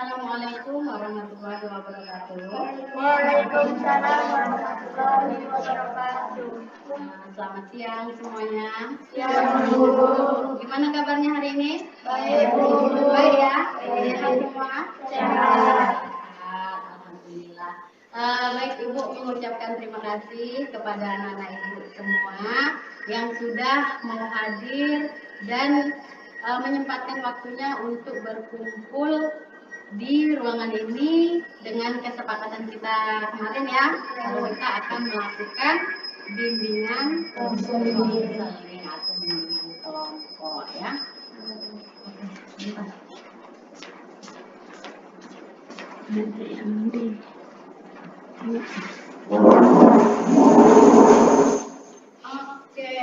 Assalamualaikum warahmatullahi wabarakatuh. Waalaikumsalam warahmatullahi wabarakatuh. Selamat siang semuanya. Siang, Bu. Gimana kabarnya hari ini? Baik, Bu. Baik ya? Sehat semua? Sehat. Alhamdulillah. Baik, Ibu mengucapkan terima kasih kepada anak-anak Ibu semua yang sudah mau hadir dan menyempatkan waktunya untuk berkumpul di ruangan ini dengan kesepakatan kita kemarin ya, kalau kita akan melakukan bimbingan konseling atau bimbingan kelompok ya. Oke,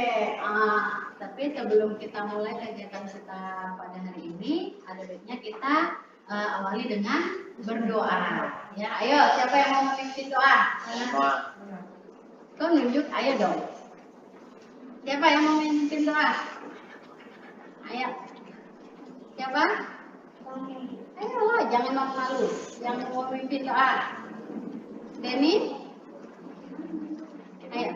tapi sebelum kita mulai kegiatan kita pada hari ini, ada baiknya kita awali dengan berdoa. Ya, ayo, siapa yang mau memimpin doa? Kau nunjuk, ayo dong. Siapa yang mau memimpin doa? Ayo. Siapa? Ayo, jangan malu-malu. Yang mau memimpin doa. Denny? Ayo.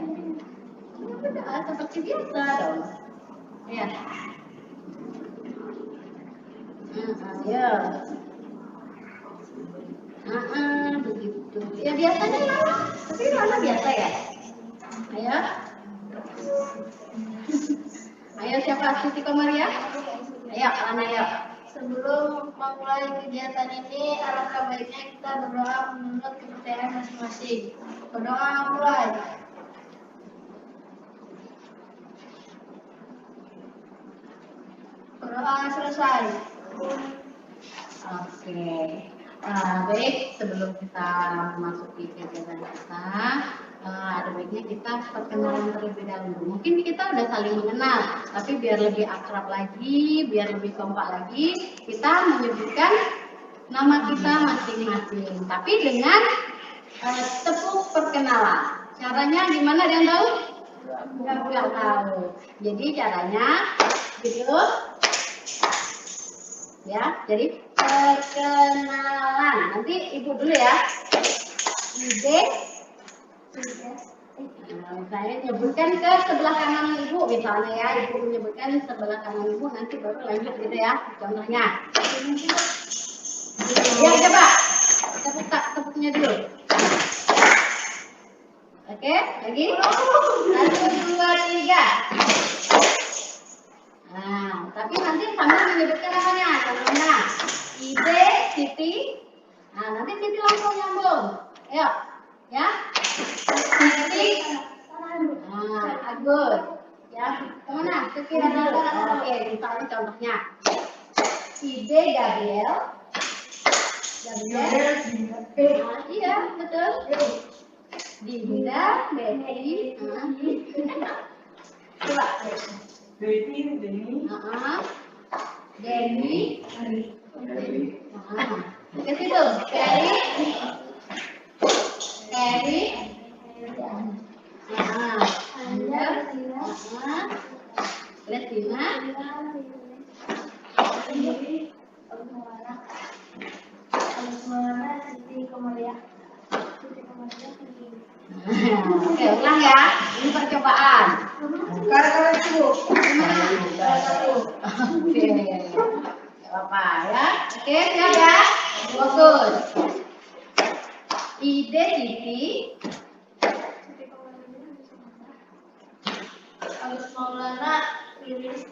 Berdoa seperti biasa dong. Ayo. Ayo. Begitu. Ya biasanya lama, tapi lama biasa ya. Ayo. Ayo siapa? Siti Komaria? Ayo, Ana ayo. Sebelum memulai kegiatan ini, alangkah baiknya kita berdoa menurut kepercayaan masing-masing. Berdoa mulai. Berdoa selesai. Oke. Baik, sebelum kita memasuki kegiatan kita, ada baiknya kita perkenalan terlebih dahulu. Mungkin kita udah saling mengenal, tapi biar lebih akrab lagi, biar lebih kompak lagi, kita menyebutkan nama kita masing-masing. Tapi dengan tepuk perkenalan. Caranya gimana? Ada yang tahu? Nggak tahu. Jadi caranya gitu. Ya, jadi perkenalan. Nanti Ibu dulu ya. Ide. Saya nyebutkan ke sebelah kanan Ibu misalnya ya. Ibu menyebutkan sebelah kanan Ibu, nanti baru lanjut gitu ya. Contohnya. Ya, coba. Tepuknya dulu. Oke, lagi. 1, 2, 3. Nah, tapi nanti sambil menyebutkan namanya. Contohnya, Ide, Siti. Nah, nanti Siti langsung nyambung. Ayo, ya. Siti. Nah, Agus. Ya, kemana? Siti dulu. Oke, misalnya contohnya. Ide, Gabriel. Gabriel. Nah, iya, betul. Dinda, Betty. Coba. Denny. Denny. Ke situ. Ferry. Anda. Lestina. Siti Komaria. Oke, ulang ya. Ini percobaan. Sekarang itu. Oke. Gak apa ya. Oke, siap ya. Fokus. Ide Siti. Agus Maulana, Lilis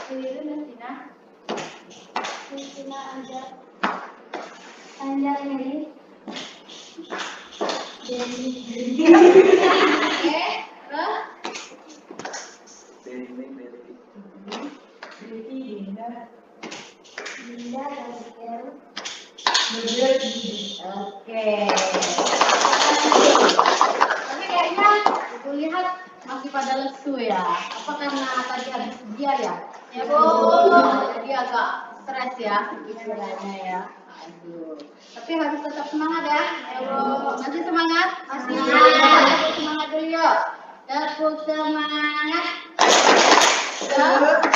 Destina. Destina Anjar Heri. Denny. Oke, terus Dinda Gabriel. oke. Tapi kayaknya aku lihat masih pada lesu ya. Apa karena tadi habis ujian ya? Ya, Bu. Jadi agak stres ya istilahnya ya. Aduh. Tapi harus tetap semangat ya. Ya, Bu. Masih semangat? Masih. Tepuk semangat dulu yuk. Tepuk semangat. Semangat.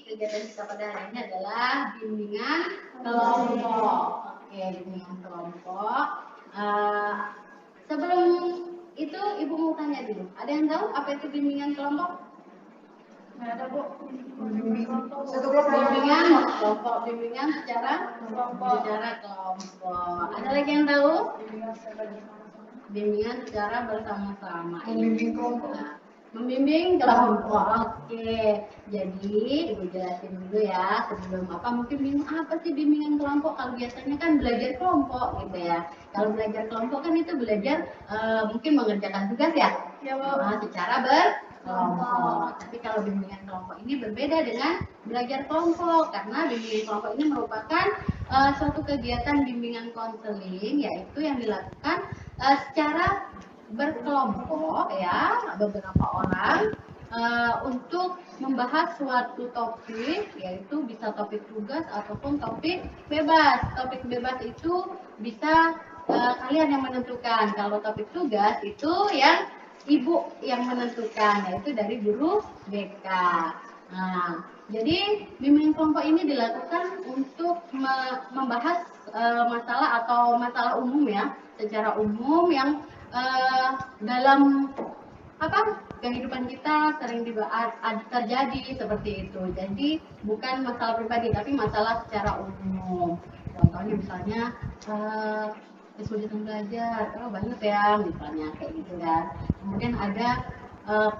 kegiatan kita pada hari ini adalah bimbingan kelompok. Oke, bimbingan kelompok. Sebelum itu Ibu mau tanya dulu. Ada yang tahu apa itu bimbingan kelompok? Nggak ada, Bu. Satu kelompok. Bimbingan secara Kelompok. kelompok. Ada lagi yang tahu? Bimbingan secara bersama-sama. Membimbing kelompok. Membimbing kelompok. Oke. Jadi Ibu jelasin dulu ya sebelum mungkin bingung apa sih bimbingan kelompok? Kalau biasanya kan belajar kelompok gitu ya. Kalau belajar kelompok kan itu belajar mungkin mengerjakan tugas ya. Ya, Bu. Secara berkelompok. Tapi kalau bimbingan kelompok ini berbeda dengan belajar kelompok karena bimbingan kelompok ini merupakan suatu kegiatan bimbingan konseling yaitu yang dilakukan secara berkelompok ya, beberapa orang untuk membahas suatu topik, yaitu bisa topik tugas ataupun topik bebas. Topik bebas itu bisa kalian yang menentukan. Kalau topik tugas itu yang Ibu yang menentukan, yaitu dari guru BK. Nah, jadi bimbingan kelompok ini dilakukan untuk membahas masalah atau masalah umum ya, secara umum yang dalam kehidupan kita sering terjadi seperti itu. Jadi bukan masalah pribadi tapi masalah secara umum. Contohnya misalnya kesulitan belajar, banyak ya misalnya kayak gitu kan. Kemudian ada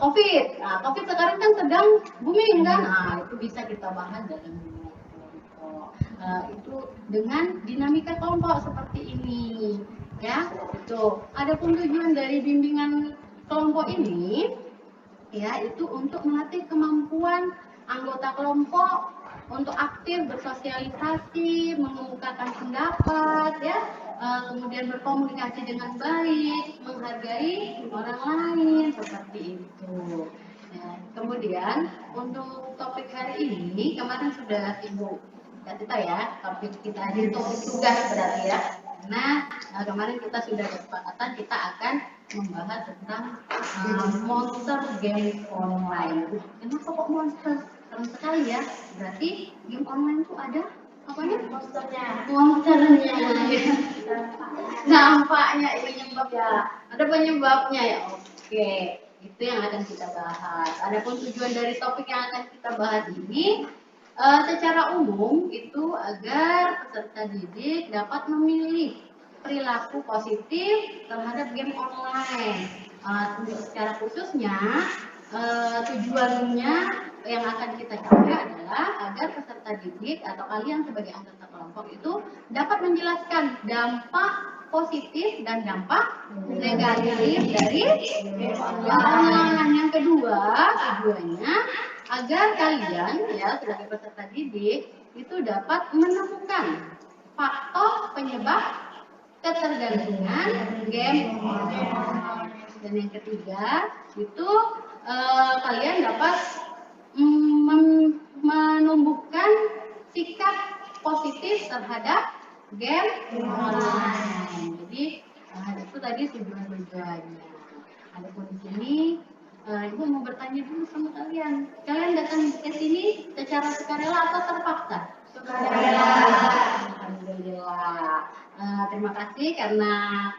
COVID. Nah, COVID sekarang kan sedang booming kan. Nah, itu bisa kita bahas dalam bimbingan kelompok. Itu dengan dinamika kelompok seperti ini. Ya, itu. Adapun tujuan dari bimbingan kelompok ini ya itu untuk melatih kemampuan anggota kelompok untuk aktif bersosialisasi, mengemukakan pendapat ya, kemudian berkomunikasi dengan baik, menghargai orang lain seperti itu. Ya, kemudian untuk topik hari ini kemarin sudah Ibu kasih tahu ya, topik kita ini topik tugas berarti ya. Nah, kemarin kita sudah kesepakatan kita akan membahas tentang monster game online. Kenapa kok monster? Keren sekali ya. Berarti game online itu ada apanya? Monsternya. Nampaknya ini penyebab ya. Ada penyebabnya ya. Oke, itu yang akan kita bahas. Adapun tujuan dari topik yang akan kita bahas ini secara umum itu agar peserta didik dapat memilih perilaku positif terhadap game online. Untuk secara khususnya tujuannya yang akan kita capai adalah agar peserta didik atau kalian sebagai anggota kelompok itu dapat menjelaskan dampak positif dan dampak negatif dari game online. Yang kedua, tujuannya agar kalian ya sebagai peserta didik itu dapat menemukan faktor penyebab ketergantungan game online. Dan yang ketiga itu kalian dapat menumbuhkan sikap positif terhadap game online. Jadi itu tadi tujuan-tujuannya. Adapun di sini Ibu mau bertanya dulu sama kalian. Kalian datang ke sini secara sukarela atau terpaksa? Sukarela. Alhamdulillah. Terima kasih karena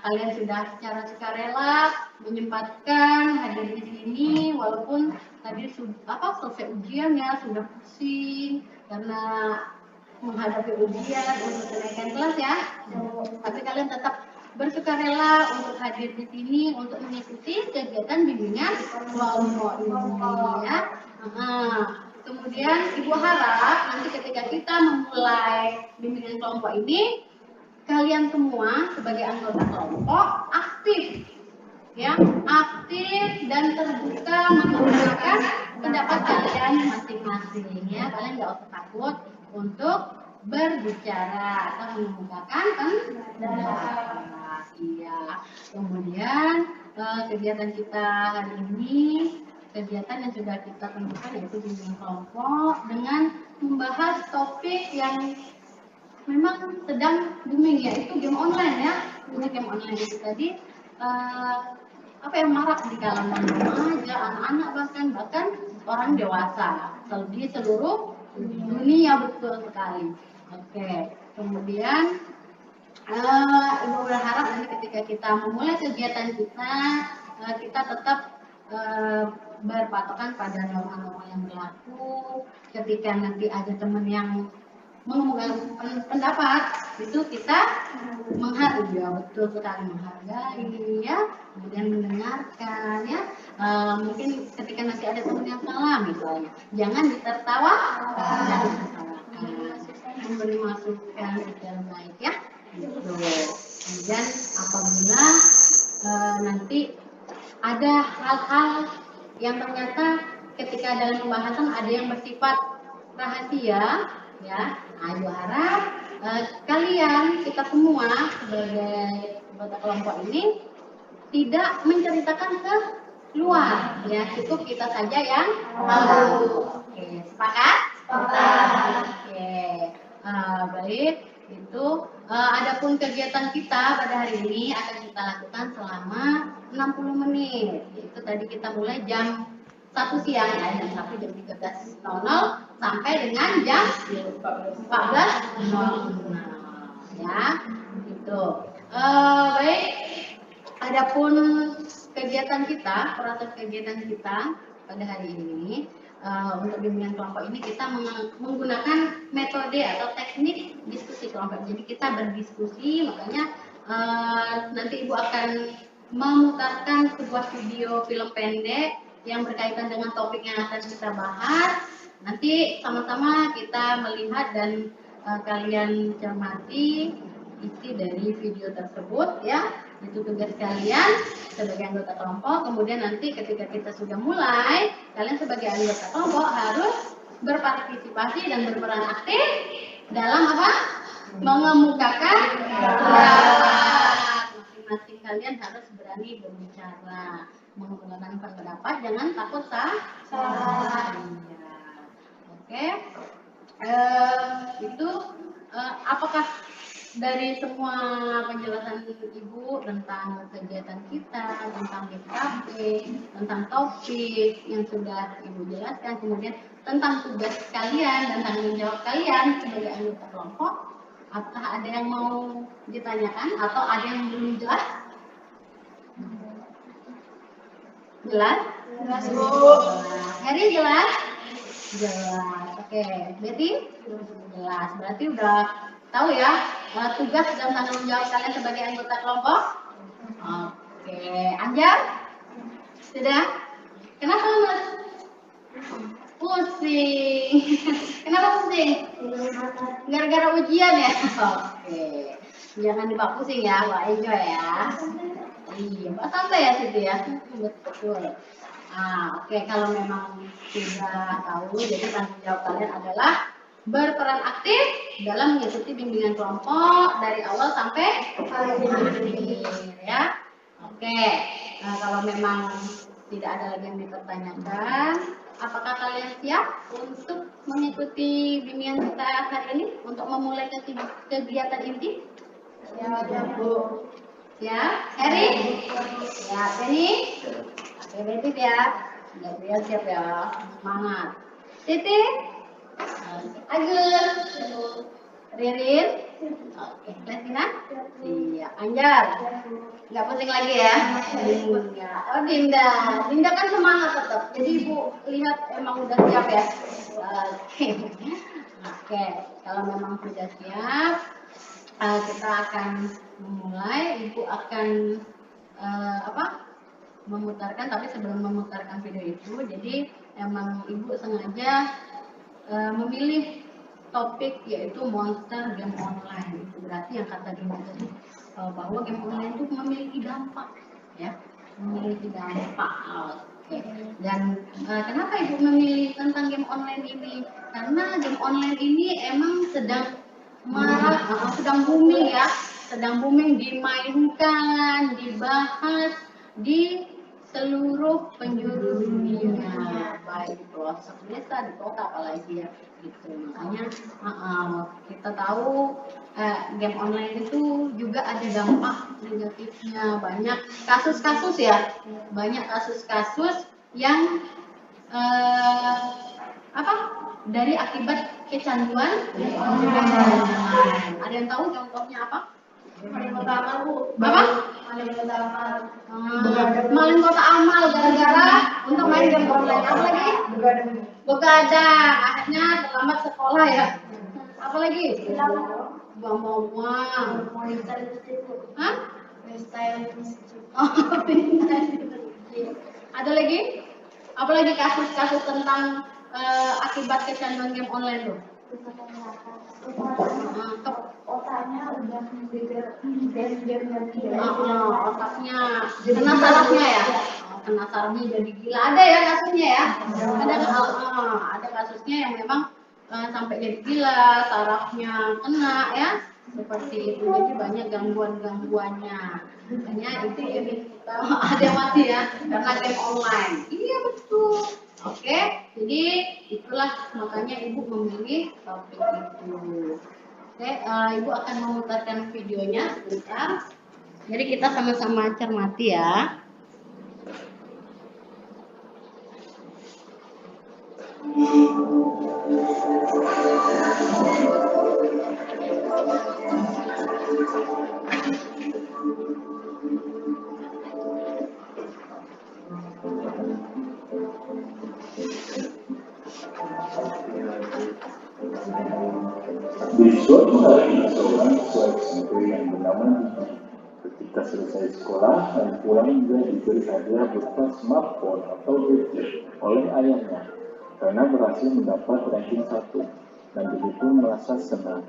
kalian sudah secara sukarela menyempatkan hadir di sini walaupun tadi selesai ujian ya sudah pusing karena menghadapi ujian untuk kenaikan kelas ya. Tapi kalian tetap bersukarela untuk hadir di sini untuk mengikuti kegiatan bimbingan kelompok ini ya. Kemudian Ibu harap nanti ketika kita memulai bimbingan kelompok ini kalian semua sebagai anggota kelompok aktif ya, aktif dan terbuka menggunakan pendapat kalian masing-masing ya. Kalian nggak usah takut untuk berbicara atau mengemukakan pendapat. Iya. Kemudian kegiatan kita hari ini, kegiatan yang sudah kita tentukan yaitu bimbingan kelompok dengan membahas topik yang memang sedang booming yaitu game online ya. Ini game online itu tadi yang marak di kalangan remaja, anak-anak bahkan orang dewasa di seluruh Dunia, betul sekali. Oke, kemudian Ibu berharap nanti ketika kita memulai kegiatan kita, kita tetap berpatokan pada norma-norma yang berlaku. Ketika nanti ada teman yang mengemukakan pendapat, itu kita menghargai, ya betul sekali, menghargai, ya, kemudian mendengarkan, ya. Mungkin ketika nanti ada teman yang salah misalnya, jangan ditertawa, jangan ditertawakan, memberi masukan yang baik, ya. Gitu. Kemudian apabila nanti ada hal-hal yang ternyata ketika dalam pembahasan ada yang bersifat rahasia, ya, Ibu harap kalian, kita semua sebagai anggota kelompok ini tidak menceritakan ke luar, ya, cukup kita saja yang tahu. Oke, sepakat? Sepakat. Oke, baik. Itu adapun kegiatan kita pada hari ini akan kita lakukan selama 60 menit. Itu tadi kita mulai jam 1 siang, ya, jam 1 jam 13.00 sampai dengan jam 14.00, ya. Gitu. Baik. Adapun kegiatan kita, proses kegiatan kita pada hari ini, untuk bimbingan kelompok ini kita menggunakan metode atau teknik diskusi kelompok. Jadi kita berdiskusi, makanya nanti Ibu akan memutarkan sebuah video film pendek yang berkaitan dengan topik yang akan kita bahas. Nanti sama-sama kita melihat dan kalian cermati isi dari video tersebut, ya. Itu tugas kalian sebagai anggota kelompok. Kemudian nanti ketika kita sudah mulai, kalian sebagai anggota kelompok harus berpartisipasi dan berperan aktif dalam apa? Mengemukakan pendapat. Masing-masing kalian harus berani berbicara, mengemukakan pendapat, jangan takut salah. Oke. Itu apakah dari semua penjelasan Ibu tentang kegiatan kita, tentang GKP, tentang topik yang sudah Ibu jelaskan, kemudian tentang tugas kalian dan tanggung jawab kalian sebagai anggota kelompok, apakah ada yang mau ditanyakan atau ada yang belum jelas? Jelas? Jelas, Bu. Heri jelas? Jelas. Oke, Betty? Jelas. Berarti udah tahu ya tugas dan tanggung jawab kalian sebagai anggota kelompok? Oke, Anjar? Sudah? Kenapa Mas? Pusing. Kenapa pusing? Gara-gara ujian ya? Oke. Jangan dibawa pusing ya, Pak enjoy ya. Iya, Pak santai ya situ ya. Betul. Oke, kalau memang sudah tahu, jadi tanggung jawab kalian adalah berperan aktif dalam mengikuti bimbingan kelompok dari awal sampai akhir, ya. Oke, kalau memang tidak ada lagi yang dipertanyakan, apakah kalian siap untuk mengikuti bimbingan kita hari ini untuk memulai kegiatan inti? Ya, Bu. Ya, Heri? Ya, Penny? Oke, Betty ya. Ya, siap ya. Semangat. Siti? Agus? Ririn? Oke, Lesina? Iya. Anjar? Nggak pusing lagi ya? Dinda. Oh, Dinda. Dinda kan semangat tetap. Jadi Ibu lihat emang udah siap ya? Oke. Oke, kalau memang sudah siap, kita akan memulai. Ibu akan memutarkan, tapi sebelum memutarkan video itu, jadi emang Ibu sengaja memilih topik yaitu monster game online. Itu berarti yang kata Dinda tadi bahwa game online itu memiliki dampak, ya, memiliki dampak. Oke. Dan kenapa Ibu memilih tentang game online ini? Karena game online ini emang sedang sedang booming ya, sedang booming dimainkan, dibahas di seluruh penjuru dunia, baik di pelosok desa, di kota apalagi ya, gitu. Makanya kita tahu game online itu juga ada dampak negatifnya, banyak kasus-kasus ya, banyak kasus-kasus yang dari akibat kecanduan online. Ada yang tahu contohnya apa? Maling kota amal, Bu. Apa? Maling kota amal. Maling kota amal gara-gara untuk main game online. Apa lagi? Begadang. Akhirnya terlambat sekolah ya. Apa lagi? Buang-buang uang. Hah? Ada lagi? Apa lagi kasus-kasus tentang akibat kecanduan game online tuh? Otaknya udah Otaknya kena sarafnya ya. Kena sarafnya jadi gila. Ada ya kasusnya ya. Ada kasusnya yang memang sampai jadi gila, sarafnya kena ya. Seperti itu. Jadi banyak gangguan-gangguannya. Makanya itu jadi ada yang mati ya karena game online. Iya betul. Oke, jadi itulah makanya ibu memilih topik itu. Oke, ibu akan memutarkan videonya sebentar. Jadi kita sama-sama cermati ya. Di suatu hari, seorang siswa SMP yang bernama Didi, ketika selesai sekolah dan pulang dia diberi hadiah berupa smartphone atau gadget oleh ayahnya karena berhasil mendapat ranking 1 dan Didi pun merasa senang.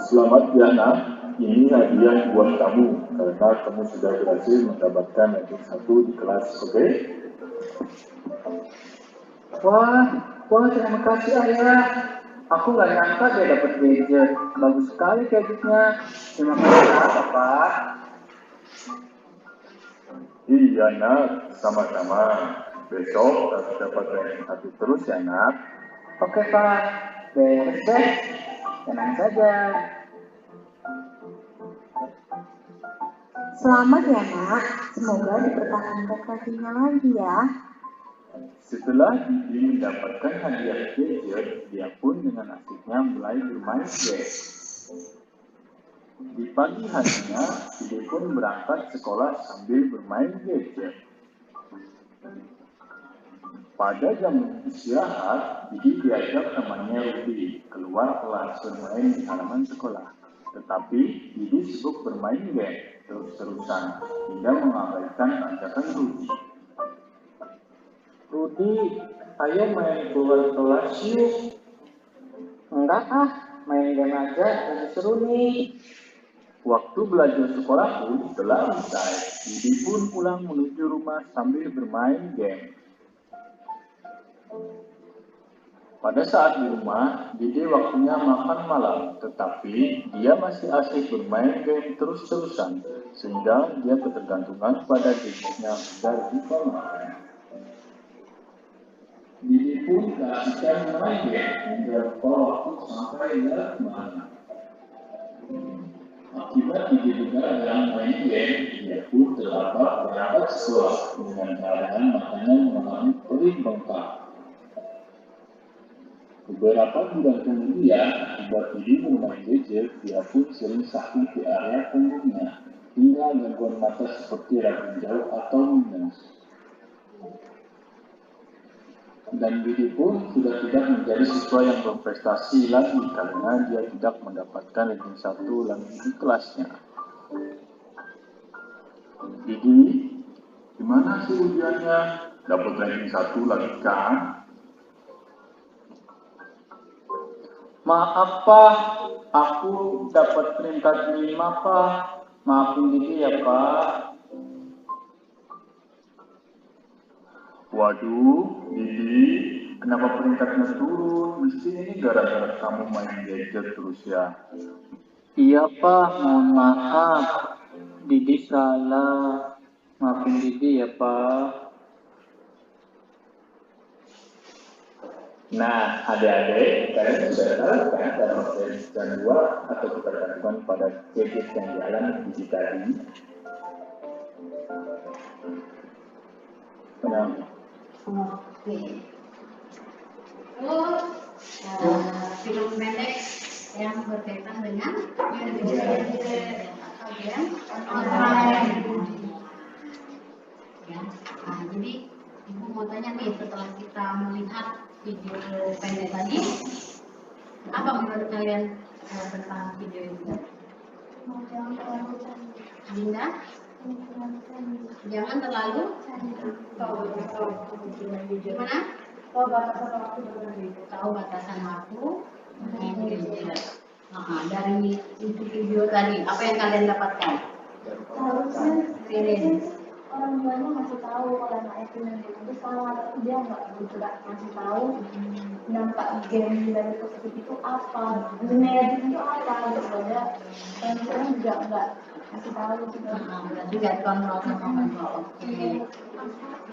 Selamat ya nak, ini hadiah buat kamu karena kamu sudah berhasil mendapatkan ranking 1 di kelas, oke? Wah, terima kasih ayah. Aku nggak nyangka dia dapat gadget. Bagus sekali gadgetnya. Terima kasih Papa. Iya nak, sama-sama. Besok harus dapat ranking 1 terus ya nak. Oke Pak, beres deh. Tenang saja. Selamat ya nak, semoga dipertahankan kakinya lagi ya. Setelah Didi mendapatkan hadiah gadget, dia pun dengan asiknya mulai bermain game. Di pagi harinya, Didi pun berangkat sekolah sambil bermain gadget. Pada jam istirahat, Didi diajak temannya Rudi keluar kelas bermain di halaman sekolah. Tetapi Didi sibuk bermain game terus-terusan hingga mengabaikan ajakan Rudi. Rudi, ayo main keluar kelas yuk. Enggak main game aja, lagi seru nih. Waktu belajar sekolah pun telah usai. Didi pun pulang menuju rumah sambil bermain game. Pada saat di rumah, Didi waktunya makan malam, tetapi dia masih asik bermain game terus-terusan, sehingga dia ketergantungan pada gadgetnya agar lupa makan. Didi pun keasikan main game hingga lupa waktu sampai dia kemana. Akibat Didi begadang main game, dia pun terlambat berangkat sekolah dengan keadaan matanya mengalami perih bengkak. Beberapa bulan kemudian, akibat Didi bermain gadget, dia pun sering sakit di area punggungnya, hingga gangguan mata seperti ragam jauh atau minus. Dan Didi pun sudah tidak menjadi siswa yang berprestasi lagi karena dia tidak mendapatkan ranking 1 lagi di kelasnya. Didi, gimana sih ujiannya? Dapat ranking 1 lagi kan? Maaf Pak, aku dapat peringkat 5 Pak. Maafin Didi ya Pak. Waduh, Didi, kenapa peringkatnya turun? Mesti ini gara-gara kamu main gadget terus ya. Iya Pak, mohon maaf. Didi salah. Maafin Didi ya Pak. Nah, adik-adik, kalian sudah tahu kan cara memperbaiki kecanduan atau ketergantungan pada gadget yang dialami Didi tadi? banyak. Oke. Terus film pendek yang berkaitan dengan bagian online. Ya. Nah, jadi Ibu mau tanya nih, setelah kita melihat video pendek tadi, apa menurut kalian tentang video itu? Dinda? Jangan terlalu gimana? Tahu batasan waktu. Dari itu video tadi, apa yang kalian dapatkan? Orang tuanya masih tahu kalau anak itu nanti salah, tapi dia nggak masih tahu dampak game dari positif itu apa, negatif itu apa gitu aja. Dan orang juga nggak masih tahu juga. Berarti nggak kontrol sama orang tua. Oke.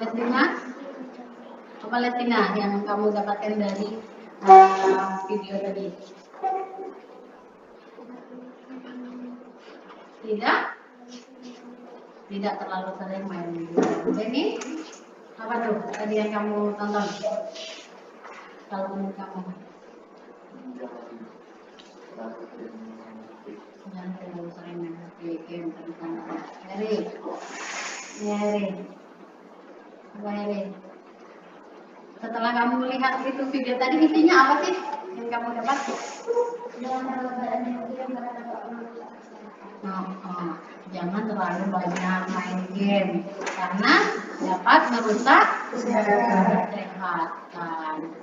Lestina, apa Lestina yang kamu dapatkan dari video tadi? Tidak terlalu sering main video. Jadi apa tuh tadi yang kamu tonton? Kalau menurut kamu? Jangan terlalu sering main game tentang Heri. Apa Heri? Setelah kamu melihat itu video tadi, isinya apa sih yang kamu dapat? Jangan terlalu banyak main game karena dapat merusak kesehatan.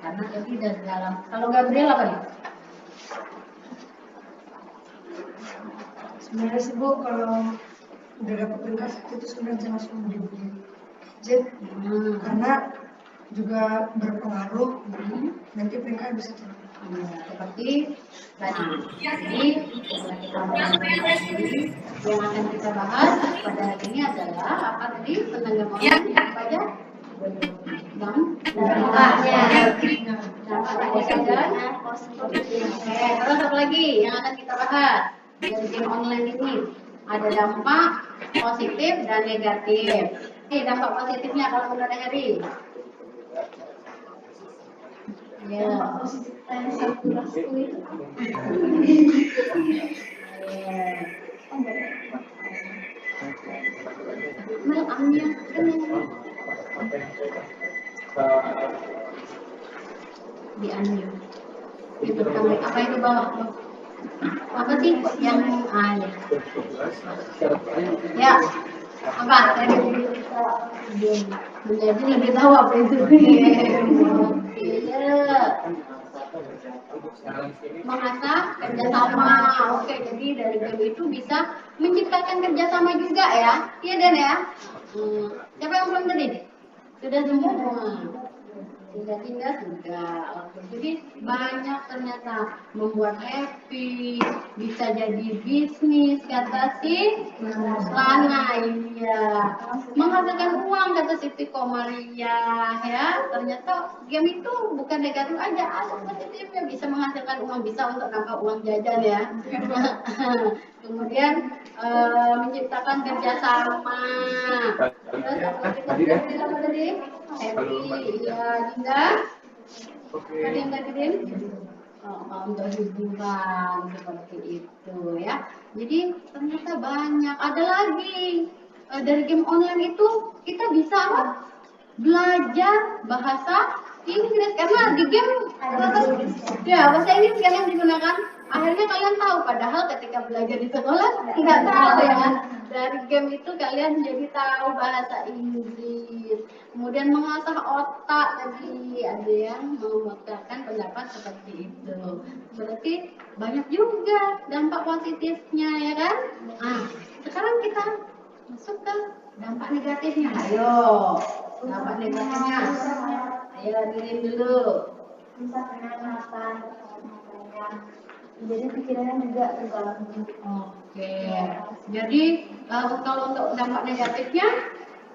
Karena itu dari dalam. Kalau Gabriel apa nih? Sebenarnya sih Bu, kalau udah dapat peringkat itu sebenarnya langsung dibeli jet, karena juga berpengaruh nanti peringkat bisa turun. Seperti tadi. Jadi setelah kita bahas yang akan kita bahas pada hari ini adalah apa tadi? Tenaga online apa aja? Dampaknya dan terus apa lagi yang akan kita bahas dari game online ini? Ada dampak positif dan negatif. Dampak positifnya kalau menurut Heri? Ya. Di unmute. Itu kamera apa itu bawah? Apa sih yang ya. Ya. Apa? Menjadi lebih tahu apa itu. Mengasah kerjasama. Oke, jadi dari game itu bisa menciptakan kerjasama juga ya. Iya Dan ya. Siapa yang belum tadi? Sudah semua? Tidak sudah. Oke, jadi banyak ternyata membuat happy, bisa jadi bisnis kata si Lana, iya. Menghasilkan uang kata si Tiko Maria ya. Ternyata game itu bukan negatif aja, ada positifnya, bisa menghasilkan uang, bisa untuk nambah uang jajan ya. Kemudian menciptakan kerjasama. Terus apa tadi? Happy, ya Dinda. Tadi yang tadi Din? Untuk hiburan seperti itu ya. Jadi ternyata banyak. Ada lagi dari game online itu kita bisa apa? Belajar bahasa Inggris karena di game bahasa Inggris kalian digunakan. Akhirnya kalian tahu, padahal ketika belajar di sekolah tidak tahu ya. Dari game itu kalian jadi tahu bahasa Inggris. Kemudian mengasah otak tadi, ada yang mengutarakan pendapat seperti itu. Berarti banyak juga dampak positifnya ya kan? Nah, sekarang kita masuk ke dampak negatifnya. Ayo, dampak negatifnya. Ayo diriin dulu. Bisa pengamatan, jadi pikirannya juga terganggu. Oke. Jadi kalau untuk dampak negatifnya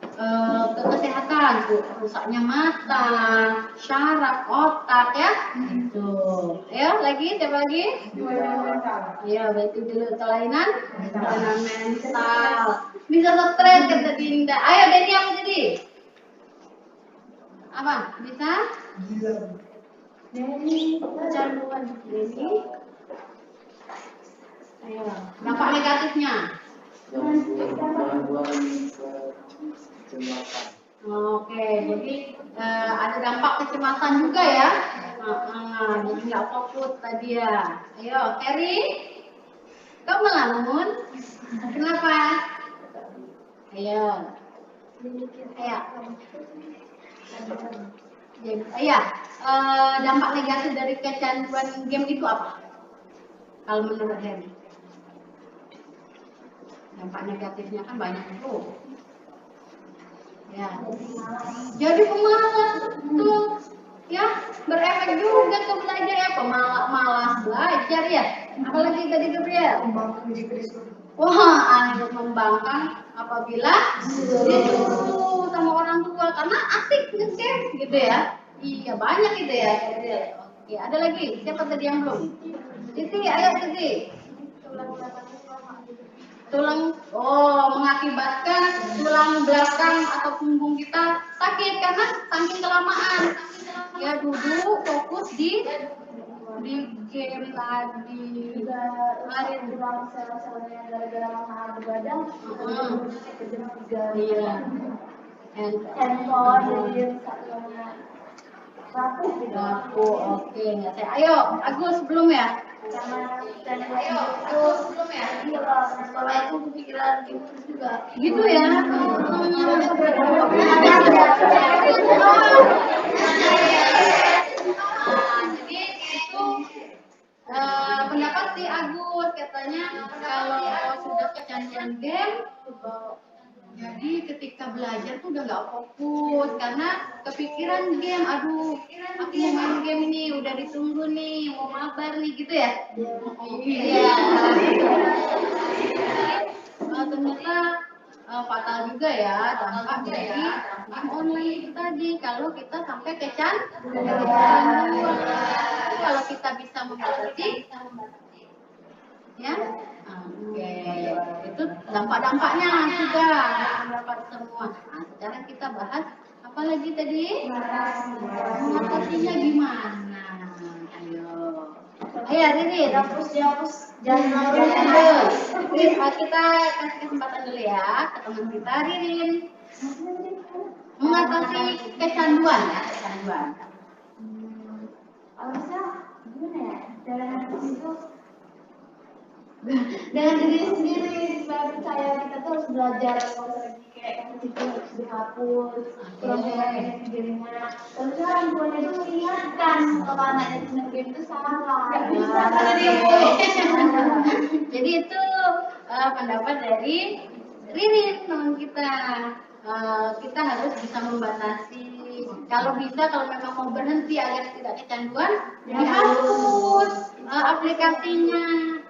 ke kesehatan, rusaknya mata, syaraf, otak ya. Itu. Ayo lagi, siapa lagi? Ya, berarti dulu kelainan mental. Bisa stres kata Dinda. Ayo Denny apa jadi? Apa? Bisa? Gila. Jadi kecanduan Jadi, ayo, dampak negatifnya. Oke, jadi ada dampak kecemasan juga ya. Jadi nggak fokus tadi ya. Ayo, Ferry, kau melamun? Kenapa? Ayo, ayo. Jadi, dampak negatif dari kecanduan game itu apa? Kalau menurut Ferry? Dampak negatifnya kan banyak tuh. Ya. Jadi pemalas tuh, ya berefek juga ke belajar ya, malas belajar ya. Apalagi tadi Gabriel. Membangkang jika disuruh. Wah, anak membangkang apabila disuruh sama orang tua karena asik nge-game gitu ya. Iya banyak gitu ya Gabriel. Oke, ada lagi. Siapa tadi yang belum? Siti, ayo Siti. Tulang, mengakibatkan tulang belakang atau punggung kita sakit karena saking kelamaan. Ya duduk fokus di game tadi. juga hari kurang sel-selnya gara-gara lama begadang. Jam 3. Iya. Handphone jadi satunya rapuh gitu. Aku oke nggak saya. Ayo Agus belum ya? Karena itu Belum ya? iya sekolah itu kepikiran gitu juga. Gitu ya. Jadi itu pendapat si Agus katanya kalau sudah kecanduan game, jadi ketika belajar tuh udah nggak fokus karena kepikiran game. Aduh, aku mau main game ini, udah ditunggu nih, mau mabar nih gitu ya. Iya. Ternyata fatal juga ya dampak dari game online itu tadi kalau kita sampai kecanduan. Kalau kita bisa membatasi, ya, oke, itu dampak-dampaknya juga dapat semua. Nah, sekarang kita bahas apa lagi tadi? Mengatasinya gimana? Ayo, Riri, dihapus, jangan terus. Kita kasih kesempatan dulu ya ke teman kita, Ririn. Mengatasi kecanduan ya, kecanduan. Harusnya gimana ya? Dengan itu dengan diri sendiri supaya percaya kita tuh harus belajar kalau lagi kayak itu harus dihapus terus main gamenya terus orang tuanya itu mengingatkan kalau anaknya main game itu salah nggak bisa Jadi itu pendapat dari Ririn teman kita. Kita harus bisa membatasi. Kalau memang mau berhenti agar tidak kecanduan, dihapus aplikasinya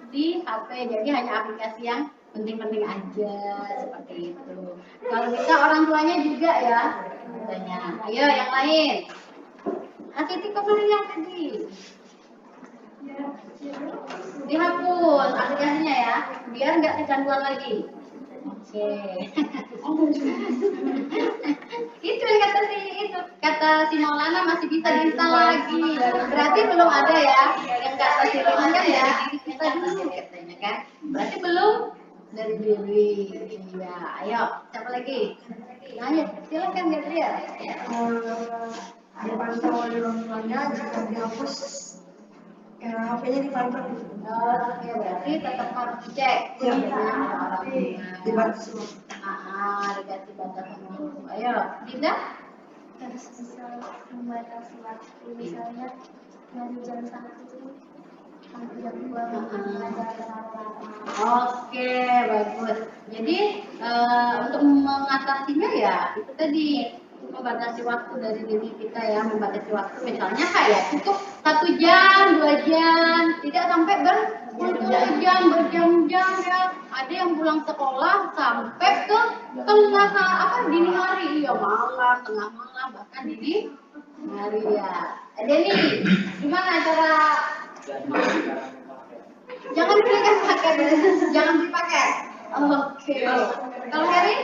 di HP. Jadi hanya aplikasi yang penting-penting aja seperti itu. Kalau bisa orang tuanya juga ya, katanya. Ayo yang lain. Siti kemana yang tadi? Dihapus aplikasinya ya, biar nggak kecanduan lagi. Oke. Itu yang kata si Maulana masih bisa diinstal lagi. Berarti belum ada ya yang kata si Rina kan ya kita dulu katanya kan. Berarti belum dari diri. Iya, ayo siapa lagi? Ayo silakan Gabriel. Dipantau oleh orang tuanya jika dihapus HP-nya dipantau. Oke, berarti tetap harus dicek. Iya. Dibatasi. Dikasih batasan. Ayo, Dinda. harus bisa membatasi waktu misalnya dari jam 1 sampai jam 2 Oke, bagus. Jadi untuk mengatasinya ya itu tadi membatasi waktu dari diri kita ya, membatasi waktu misalnya kayak cukup 1 jam, 2 jam, tidak sampai berjam-jam ya. Ada yang pulang sekolah sampai ke dini hari, ya malam, tengah malam, bahkan dini hari ya. Jadi gimana cara jangan dipakai, jangan dipakai. Oke. Kalau Heri?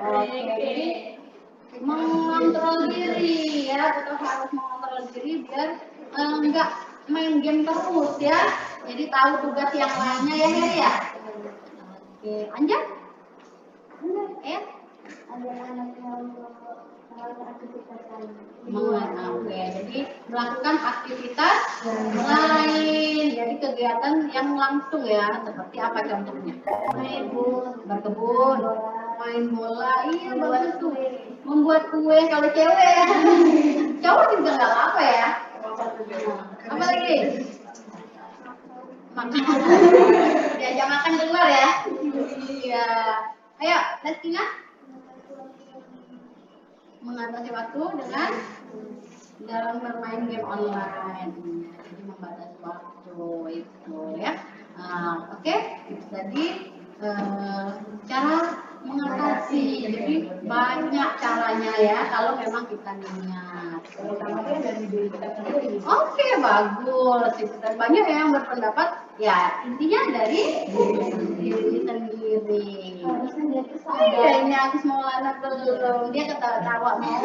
Oke, jadi mengontrol diri ya, kita harus mengontrol diri biar nggak main game terus ya. Jadi tahu tugas yang lainnya ya Heri ya. Oke, Anjay? Ya? Oke, jadi melakukan aktivitas lain, jadi kegiatan yang langsung ya, seperti apa contohnya? Berkebun, main bola, iya bagus tuh. Membuat kue kalau cewek, cowok juga nggak apa ya. Apa lagi? Makan, diajak makan di luar ya. Iya, ayo, Lestina. Mengatasi waktu dengan dalam bermain game online, jadi membatasi waktu itu ya. Oke, jadi cara mengatasi, jadi banyak caranya ya kalau memang kita niat. Utamanya dari diri kita sendiri. Oke, bagus. Dan banyak yang berpendapat ya intinya dari diri sendiri. Harusnya dia tuh Iya, sadar. ini Agus Maulana belum. Dia ketawa-tawa mau.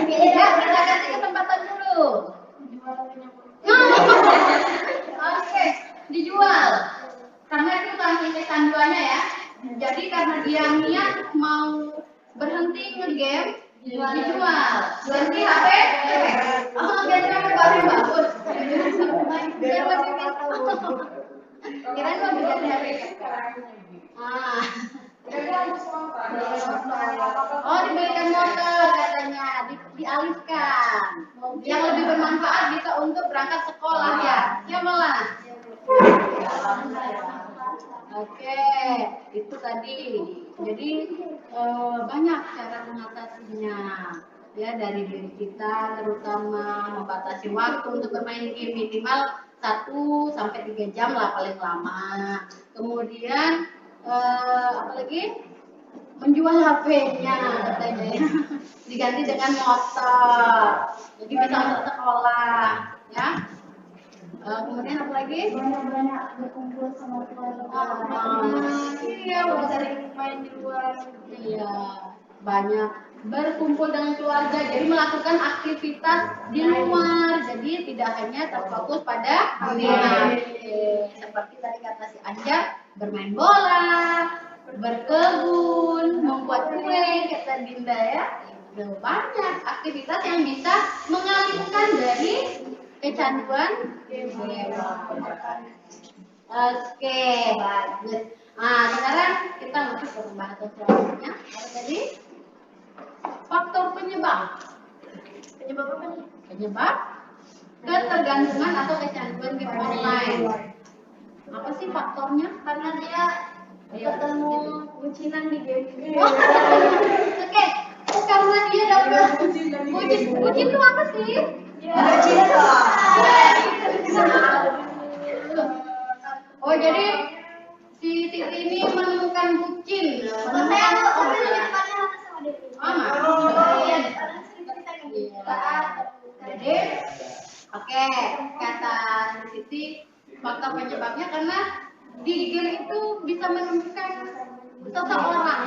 Ya, kita kasih kesempatan dulu. Oke, dijual. Karena itu saking kecanduannya ya. Jadi karena dia niat mau berhenti ngegame, dijual. Ganti HP. Oh, ganti HP baru yang bagus. Biar lebih pintar. Kirain mau ganti HP. Oh, dibelikan motor katanya, dialihkan. Yang lebih bermanfaat bisa untuk berangkat sekolah ya. Ya malah. Oke, itu tadi. Jadi banyak cara mengatasinya. Ya dari diri kita, terutama membatasi waktu untuk bermain game minimal 1 sampai 3 jam lah paling lama. Kemudian apa lagi? Menjual HP-nya katanya ya. Diganti dengan motor. Jadi bisa untuk sekolah, ya. Kemudian apa lagi? Banyak-banyak berkumpul sama keluarga. Iya, bisa main di luar. Iya, banyak berkumpul dengan keluarga. Jadi melakukan aktivitas di luar. Jadi tidak hanya terfokus pada game. Seperti tadi kata si Anja, bermain bola, berkebun, membuat kue, kata Dinda ya. Itu banyak aktivitas yang bisa mengalihkan dari kecanduan game. Oke, bagus. Nah, sekarang kita masuk ke pembahasan selanjutnya. Apa tadi? Faktor penyebab. Penyebab apa nih? Penyebab ketergantungan atau kecanduan game online. Apa sih faktornya? Karena dia ketemu bucinan di game. Oke, karena dia dapat bucin itu apa sih? Oh, jadi si Siti ini menemukan bucin. Jadi, oke, kata Siti, faktor penyebabnya karena di game itu bisa menemukan seseorang.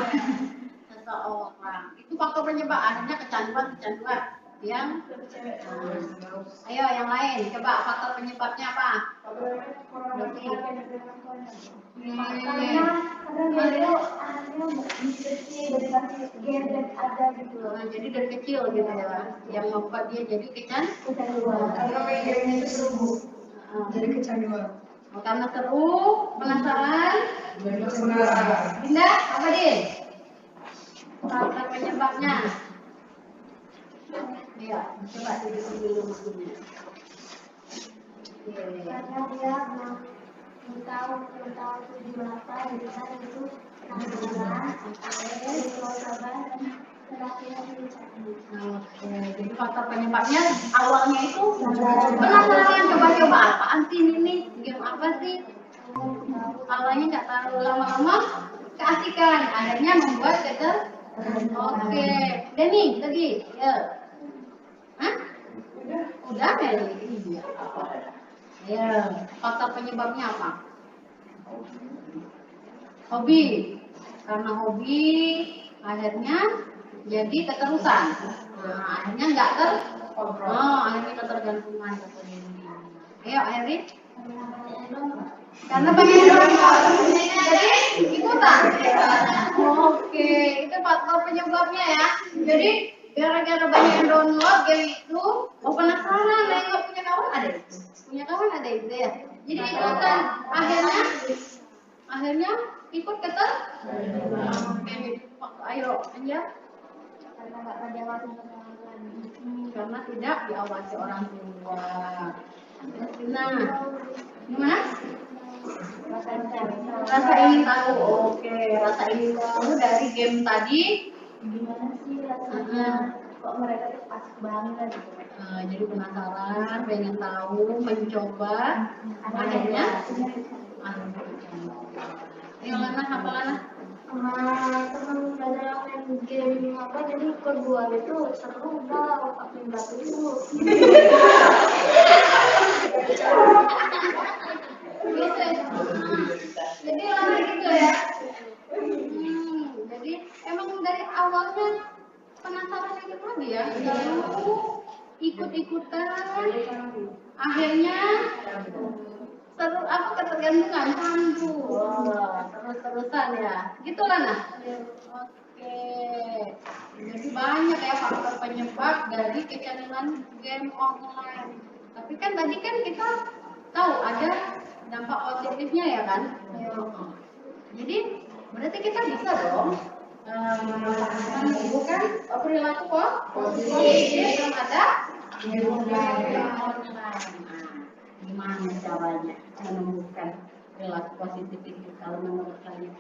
Itu faktor penyebab, akhirnya kecanduan yang ayo yang lain, coba faktor penyebabnya apa? Karena dia anaknya dari masih gadget ada gitu loh. Jadi dari kecil gitu ya, yang membuat dia jadi kecanduan. Karena main game itu seru, jadi kecanduan. Karena seru, penasaran. Benar. Dinda, apa Din? Faktor penyebabnya? Iya, coba dulu bukunya. Karena dia tahu tujuh mata jadi kan itu tanggalan, sabar dan terakhirnya diucapkan. Oke, jadi faktor penyebabnya awalnya itu penasaran, coba-coba apaan sih ini, game apa sih? Awalnya nggak tahu, lama-lama keasikan, akhirnya membuat Oke, Denny tadi, ya. Hah? Udah Meli? Iya. Ya, faktor penyebabnya apa? Hobi. karena hobi akhirnya jadi keterusan. Nah, akhirnya nggak akhirnya ketergantungan ke diri. Ayo Erin. Karena pengen jadi ikutan. Oke, itu faktor penyebabnya ya. Jadi gara-gara banyak yang download game itu, penasaran, nengok punya kawan ada itu ya. Jadi ikutan, akhirnya ikut keter. Ayo, Anja. Karena tidak diawasi orang tua. Nah, gimana? Rasa ingin tahu. Oke, rasa ingin tahu dari game tadi. Gimana sih rasanya? Kok mereka tuh asik banget gitu. Jadi penasaran, pengen tahu, mencoba. Akhirnya, Ayo Lana, apa Lana? Teman belajar main game apa jadi kedua itu seru banget pakai batu itu. Jadi Lana gitu ya. Jadi emang dari awalnya penasaran itu tadi ya, ikut-ikutan, akhirnya ketergantungan candu, terus-terusan ya, gitu lah nah. Oke, jadi banyak ya faktor penyebab dari kecanduan game online. Tapi kan tadi kan kita tahu ada dampak positifnya ya kan. Jadi berarti kita bisa dong menumbuhkan perilaku positif terhadap game online. Gimana caranya menumbuhkan perilaku positif itu kalau menurut kalian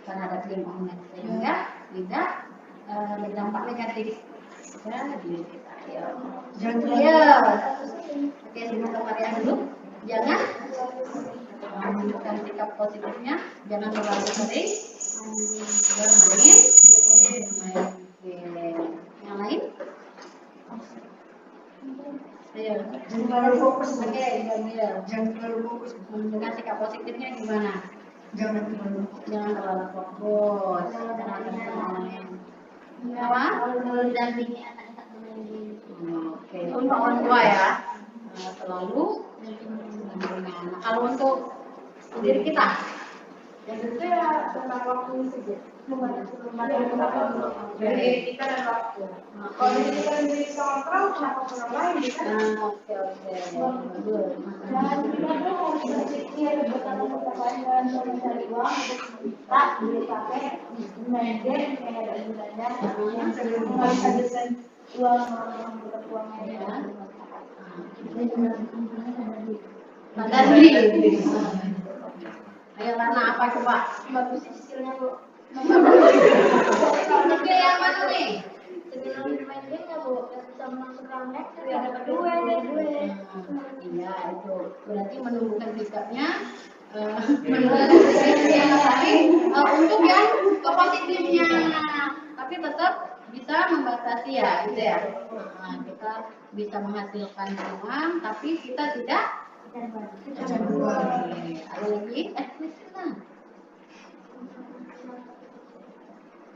terhadap game online sehingga tidak berdampak negatif ya diri kita ya. Oke, sebentar Maria dulu. Jangan menunjukkan sikap positifnya, jangan terlalu sering bermain game. Yang lain? Ayo, Jangan terlalu fokus. Oke, Jangan terlalu fokus. menunjukkan sikap positifnya gimana? Jangan terlalu. Jangan terlalu fokus. Jangan main. Apa? Dampingi anak main game. Oke, untuk orang tua ya. Selalu dampingan. Kalau untuk diri kita, Yang itu ya tentang waktu saja. jadi Kita dan waktu. kalau Kita sendiri kontrol, kenapa orang lain bisa? oke. Bagus. Dan kita tuh harus berpikir bertanya-tanya dan mencari uang untuk kita beli capek, main game kayak ada gunanya. Harus habiskan uang untuk uangnya ya. Sadar diri. Ayo Lana, apa coba? Bagus sih skillnya bu. Skill yang mana nih? Sebelum main game ya bu, bisa menang sekarang ya dapat duit. Iya itu berarti menumbuhkan sikapnya menumbuhkan sikapnya yang tadi untuk yang positifnya, tapi tetap bisa membatasi ya gitu ya. Kita bisa menghasilkan uang tapi kita tidak kecanduan. Ada lagi?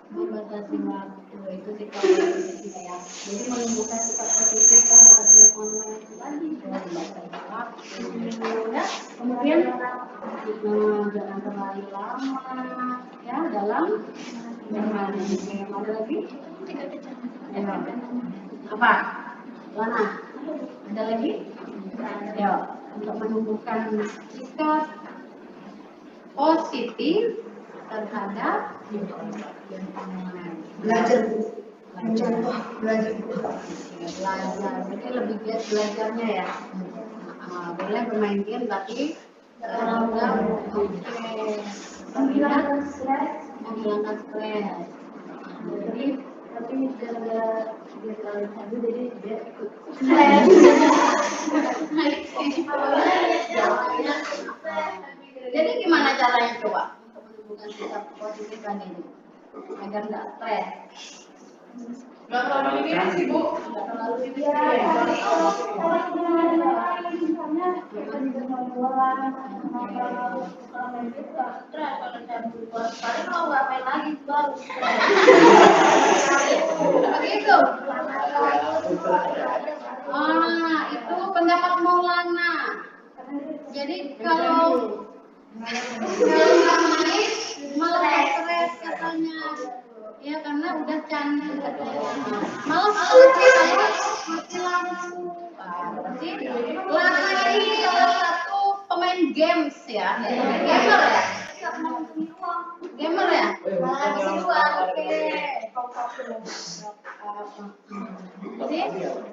Membatasi waktu itu sikap positif ya. Jadi menumbuhkan sikap positif terhadap game online itu tadi membatasi waktu. Ya. Kemudian jangan terlalu lama ya dalam bermain game. Ada lagi? Ya. Apa? Lana? Ada lagi? Ya. Untuk menumbuhkan sikap positif terhadap Belajar. Mencontoh belajar. Jadi lebih giat belajarnya ya. Boleh bermain game tapi Menghilangkan stres. Jadi Tapi gara-gara dia terlalu candu jadi dia ikut. jadi gimana caranya coba untuk menumbuhkan sikap positif tadi ini agar nggak stres? Nggak terlalu dipikirin sih Bu. Nggak terlalu dipikirin. Kalau hubungan dengan yang lain, misalnya kita juga ngobrol, kalau main game nggak stres, kalau saya berubah, paling kalau nggak main lagi baru stres. Begitu. Itu pendapat Maulana. Jadi kalau nggak main malah stres katanya. Ya karena udah candu katanya. Malah katanya mati lampu. Berarti Lana ini salah satu pemain games ya. Gamer ya? Gamer ya? Oke. Jadi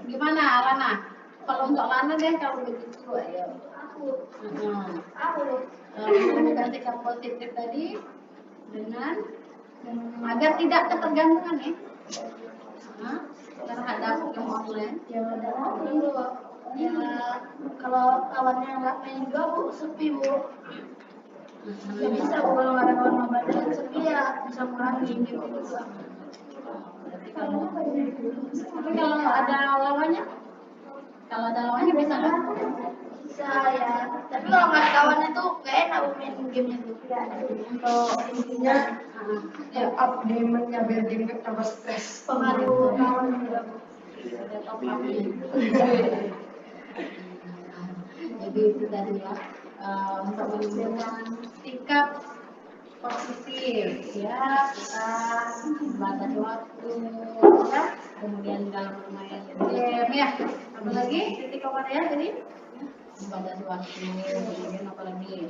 gimana Lana? Kalau untuk Lana deh kalau begitu ayo. Menemukan sikap positif tadi dengan agar tidak ketergantungan ya terhadap game online. Ya ada lagi Bu. Ya kalau kawannya nggak main juga Bu, sepi Bu. Nggak bisa Bu kalau nggak ada kawan mabar yang sepi ya bisa kurangin gitu juga. Tapi kalau ada lawannya bisa nggak? Bisa ya. Tapi kalau nggak ada kawannya tuh nggak enak Bu main gamenya tuh. Untuk intinya up demon-nya biar dia nggak tambah stres. Pengaruh kawan juga Bu. Ada top up-nya. Jadi itu tadi ya untuk menunjukkan sikap positif ya kita batasi waktu ya kemudian dalam bermain game ya apa lagi titik apa ya tadi batasi waktu kemudian apa lagi ya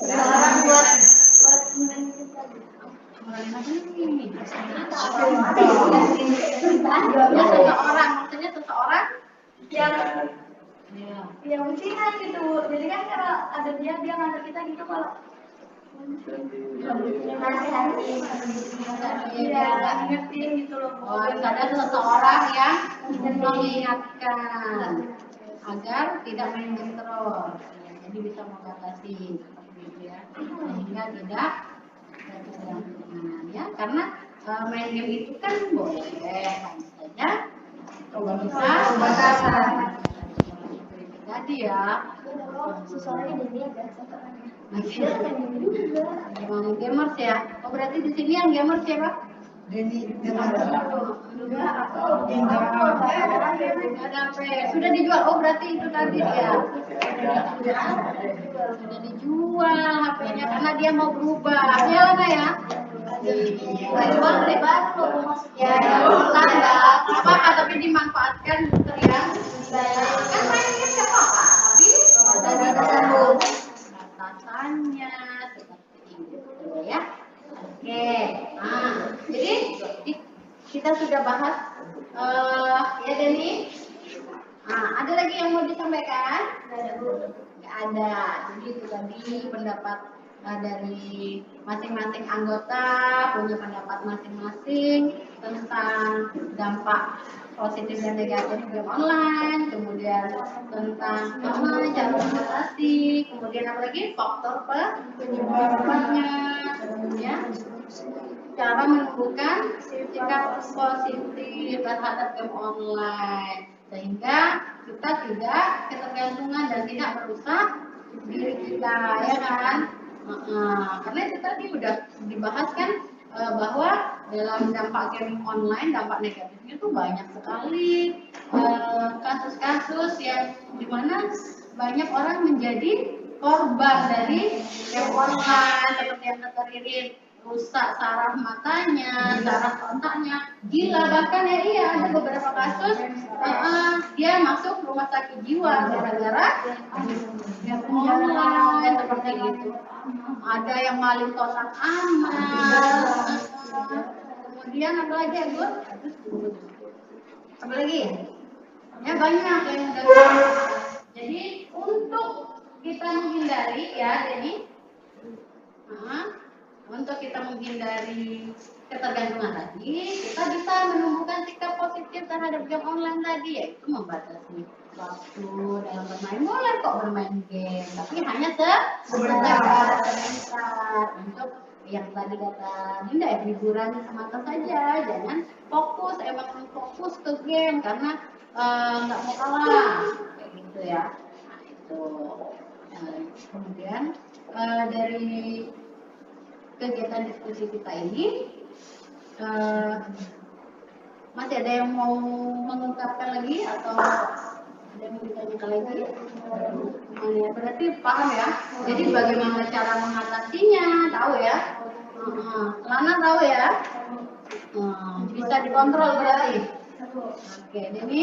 Sekarang buat ngurangin kita. ngurangin apa nih ya seseorang maksudnya seseorang Yang ya yang usingan gitu Bu. Jadi kan kalau ada dia ngantar kita gitu kalau nasihati, iya ngingetin gitu loh Bu. oh, ada seseorang yang mengingatkan agar tidak main game terus ya, jadi bisa membatasi seperti itu ya sehingga tidak ketergantungan ya karena main game itu kan boleh hanya saja kalau bisa batasan tadi ya Susuannya dia biasa kan. masih emang gamers ya oh berarti di sini yang gamers ya Pak Denny Denata. Enggak, aku ada HP sudah dijual oh berarti itu tadi ya sudah dijual HP-nya karena dia mau berubah ya Lana ya jual beli baru loh maksudnya. enggak apa-apa tapi dimanfaatkan gitu ya kan main game nggak apa-apa tapi ada batasannya seperti itu ya oke nah jadi kita sudah bahas ya Denny ada lagi yang mau disampaikan nggak ada jadi itu tadi pendapat dari masing-masing anggota punya pendapat masing-masing tentang dampak positif dan negatif game online, kemudian tentang cara mengatasi, kemudian apa lagi faktor penyebabnya, ya, cara menumbuhkan sikap positif terhadap game online, sehingga kita tidak ketergantungan dan tidak merusak diri kita, ya kan? Karena itu tadi udah dibahas kan bahwa dalam dampak game online dampak negatifnya itu banyak sekali kasus-kasus yang dimana banyak orang menjadi korban dari game online seperti yang kata Ririn rusak saraf matanya, saraf otaknya, gila bahkan ya iya ada beberapa kasus dia masuk rumah sakit jiwa gara-gara game online seperti itu. Ada yang maling kotak amal, kemudian apa lagi ya Bu? Apa lagi? Ya banyak yang udah. Jadi untuk kita menghindari ya, jadi untuk kita menghindari ketergantungan tadi, kita bisa menumbuhkan sikap positif terhadap game online tadi, yaitu membatasi waktu dalam bermain. Boleh kok bermain game, tapi hanya sebentar untuk yang tadi kata Dinda ya, hiburan semata saja, jangan fokus, emang fokus ke game karena nggak mau kalah kayak gitu ya. Nah itu. Kemudian dari kegiatan diskusi kita ini masih ada yang mau mengungkapkan lagi atau ada yang mau ditanyakan lagi? Berarti paham ya? Jadi bagaimana cara mengatasinya, tahu ya? Lana tahu ya? Bisa dikontrol berarti? Oke, jadi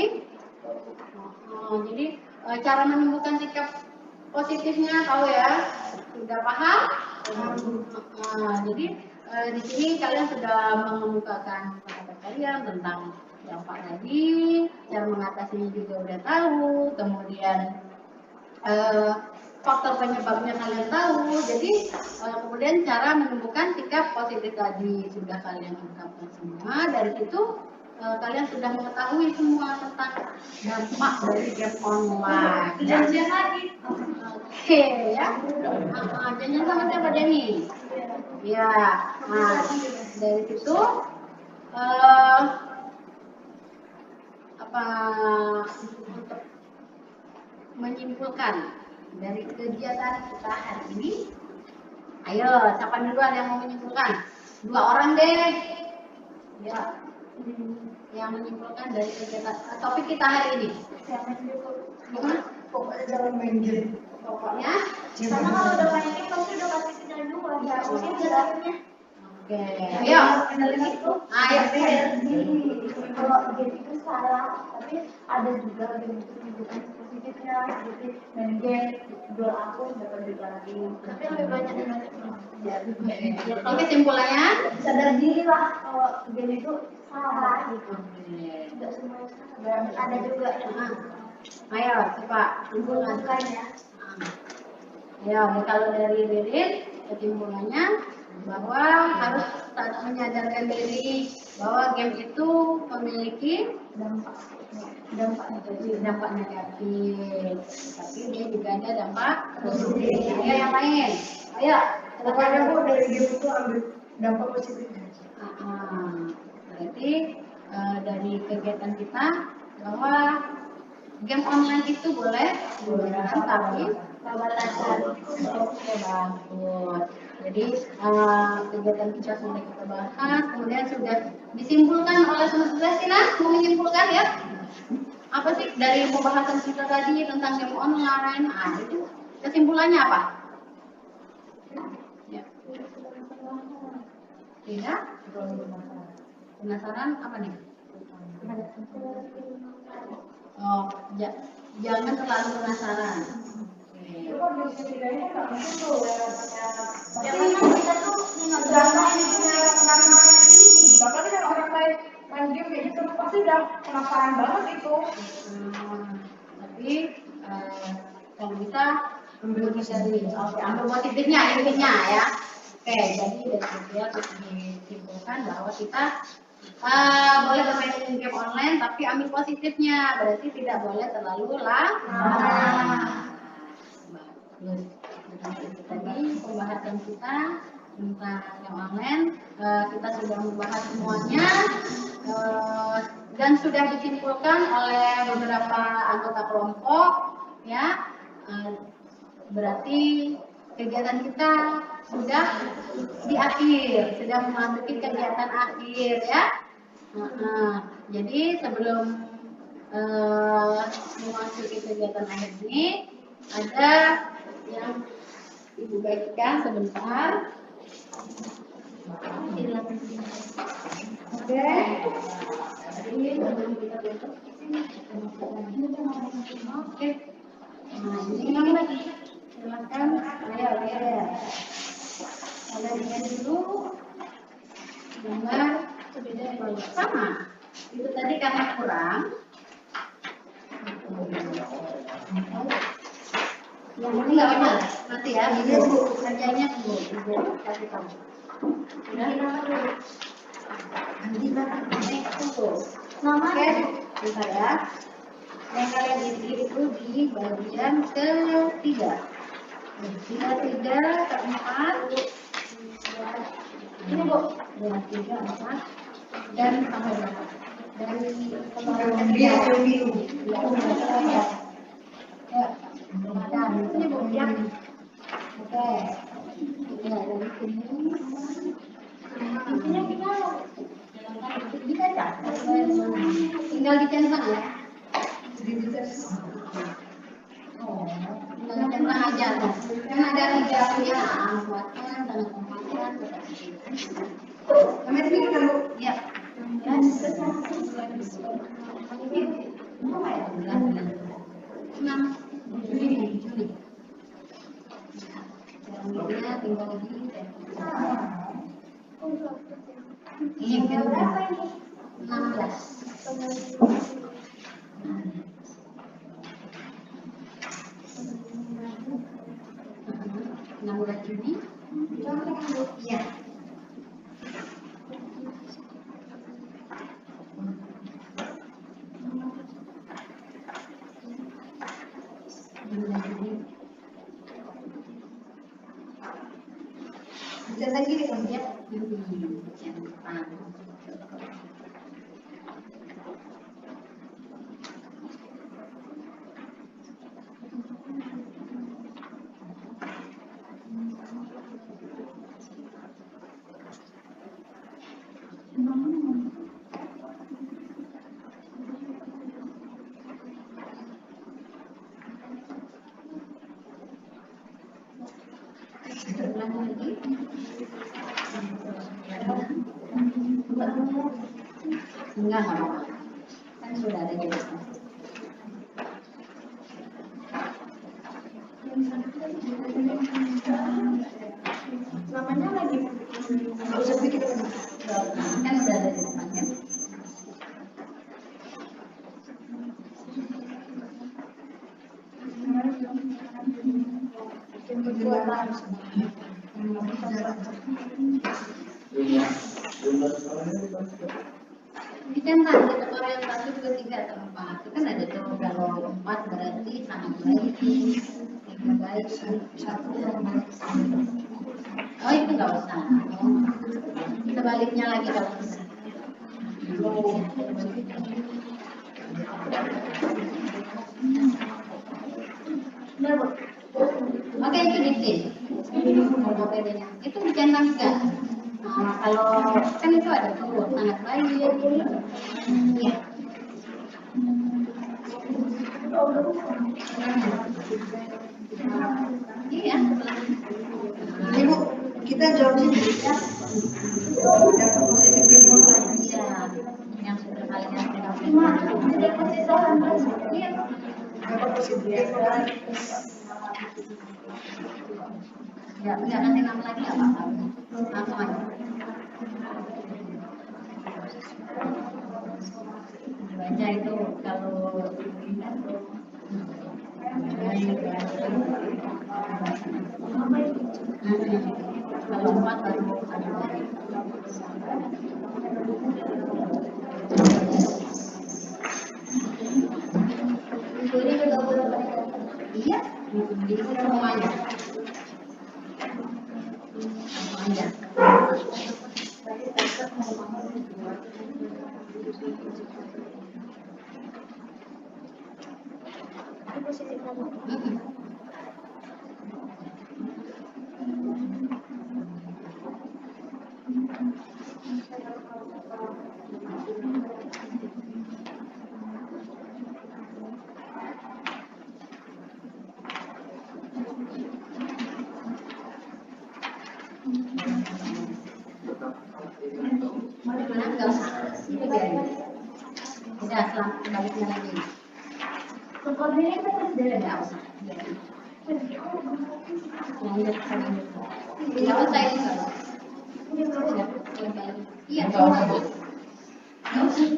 cara menemukan sikap positifnya tahu ya? Sudah paham? Jadi di sini kalian sudah mengemukakan pendapat kalian tentang dampak tadi, cara mengatasinya juga udah tahu, kemudian faktor penyebabnya kalian tahu, jadi kemudian cara menemukan sikap positif tadi sudah kalian ungkapkan semua. Dari situ kalian sudah mengetahui semua tentang dampak dari game online. Janjian lagi. Oke ya. Janjian sama siapa Denny? Ya. Nah dari situ untuk menyimpulkan dari kegiatan kita hari ini, ayo siapa duluan yang mau menyimpulkan? 2 orang deh ya, yang menyimpulkan dari kegiatan topik kita hari ini. Pokoknya jangan main game. Pokoknya Karena kalau udah main game pasti udah pasti kita dua ya, mungkin jalannya. Oke, ayo. Ayo. Kalau game itu salah, tapi ada juga game itu tunjukkan positifnya, jadi main game jual akun dapat duit lagi. Tapi lebih banyak ya. Oke, kesimpulannya Sadar diri lah kalau game itu salah gitu. Tidak semua salah. Ada juga ayo coba bukan ya. Ya, kalau dari Ririn kesimpulannya bahwa harus menyadarkan diri bahwa game itu memiliki dampak negatif, tapi dia juga ada dampak positif. Ayo yang lain, ayo. Pokoknya Bu dari game itu ambil dampak positifnya. Berarti dari kegiatan kita bahwa game online itu boleh digunakan tapi perbatasan. Oke, bagus. Jadi kegiatan kita sudah kita bahas, kemudian sudah disimpulkan oleh semua. Sina mau menyimpulkan ya? Apa sih dari pembahasan kita tadi tentang game online? Itu kesimpulannya apa? Ya. Tidak? Penasaran apa nih? Oh, jangan terlalu penasaran. Jangan kita tuh ngerasain Bahkan kan orang lain main game kayak gitu pasti udah penasaran banget itu. Tapi kalau kita ambil positifnya intinya ya. Oke, jadi dari dia disimpulkan bahwa kita boleh bermain game online tapi ambil positifnya, berarti tidak boleh terlalu lama. Bagus. Tadi pembahasan kita tentang game online kita sudah membahas semuanya dan sudah disimpulkan oleh beberapa anggota kelompok ya. Berarti kegiatan kita sudah di akhir, sudah memasuki kegiatan akhir ya. Jadi sebelum memasuki kegiatan akhir ini ada yang Ibu bagikan sebentar. Oke. Jadi sebelum kita besok oke. Nah ini lagi. Silakan. Ayo lihat. Ada lihat dulu. Dengar. Sama. Itu tadi karena kurang. Yang ini nggak benar, nanti ya. Ini kerjanya ibu kasih kamu. Sudah? Nanti tunggu. Oke, bentar ya. Yang kalian isi itu di bagian ketiga, keempat, Ini Bu, 2, 3, 4 dan tambah berapa? Dari Dia yang biru. ya, belum ada. ini Bu, yang Oke. Ya, dari sini. isinya gimana? Bisa aja. Tinggal dicentang ya. Oh, tinggal dicentang aja. Kan ada hijaunya, kuatkan dan tempatkan. Kami ini kan Bu. Ya. Berapa ya? 6 Juli. Selanjutnya tinggal di ini kan Berapa ini? 16. 16 Juli. Iya. Bisa lagi nih kan? Ya, centang. Ulang lagi. Enggak apa-apa. Kan sudah ada jelasnya. Namanya lagi. Nggak usah bikin. Kan sudah ada di depannya. Dicentang tetap orientasi ke 3 atau 4. Itu kan ada tuh kalau 4 berarti sangat baik, 3 baik, 1 yang baik. Oh itu nggak usah. Sebaliknya lagi kalau bisa. Benar Bu. Oke itu dikit. Kalau bedanya itu dicentang juga. Nah, kalau kan itu ada tuh sangat baik. Iya. Iya. Ini Bu, kita jawabnya ya. Dapat posisi green lagi. Iya. Yang sudah paling yang sudah Ada persisahan. Iya. Dapat posisi green lagi. Ya, enggak nanti 6 lagi nggak apa-apa. Langsung aja. Baca itu kalau kalau 4 baru ada lagi. Jadi juga boleh. Iya, jadi semuanya. Semuanya. Itu posisi kamu. Mana enggak usah. Ini biarin. Udah, selanjutnya lagi. Seperti ini kan Udah, enggak usah. Biarin. Lanjut, lanjut. Enggak usah ini enggak usah. Udah, selesai. Iya, enggak usah. Enggak usah.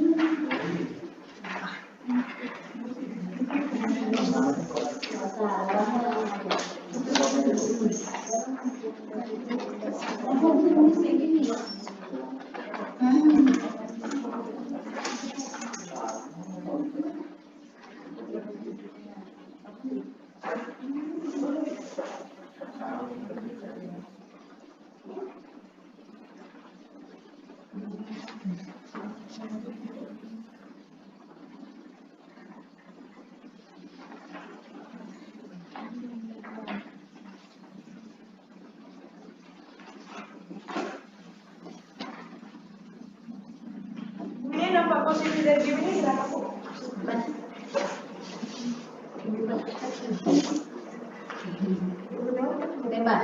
dampak positif dari game ini berapa Bu? Bebas.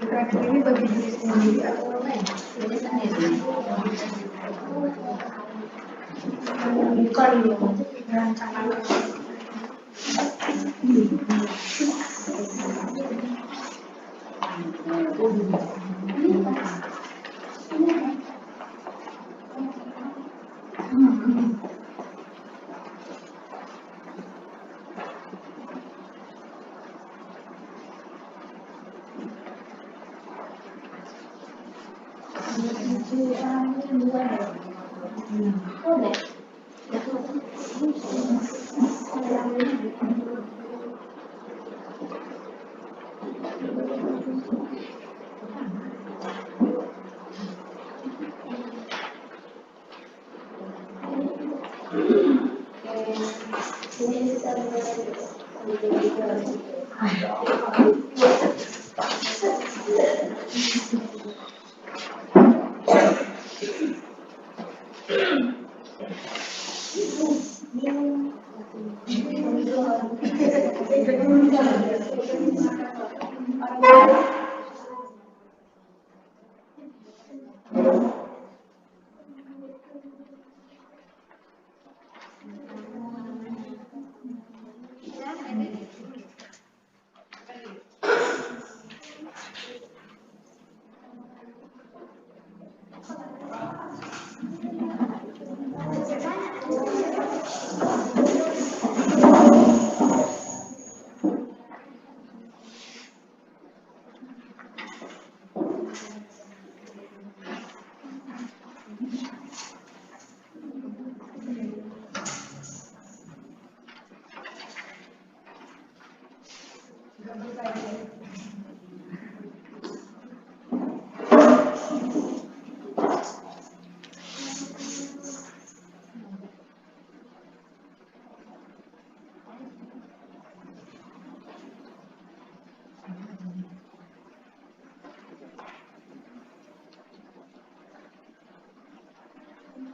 Kredit ini bagi diri sendiri atau orang lain? Jadi sendiri. Bukan rancangan.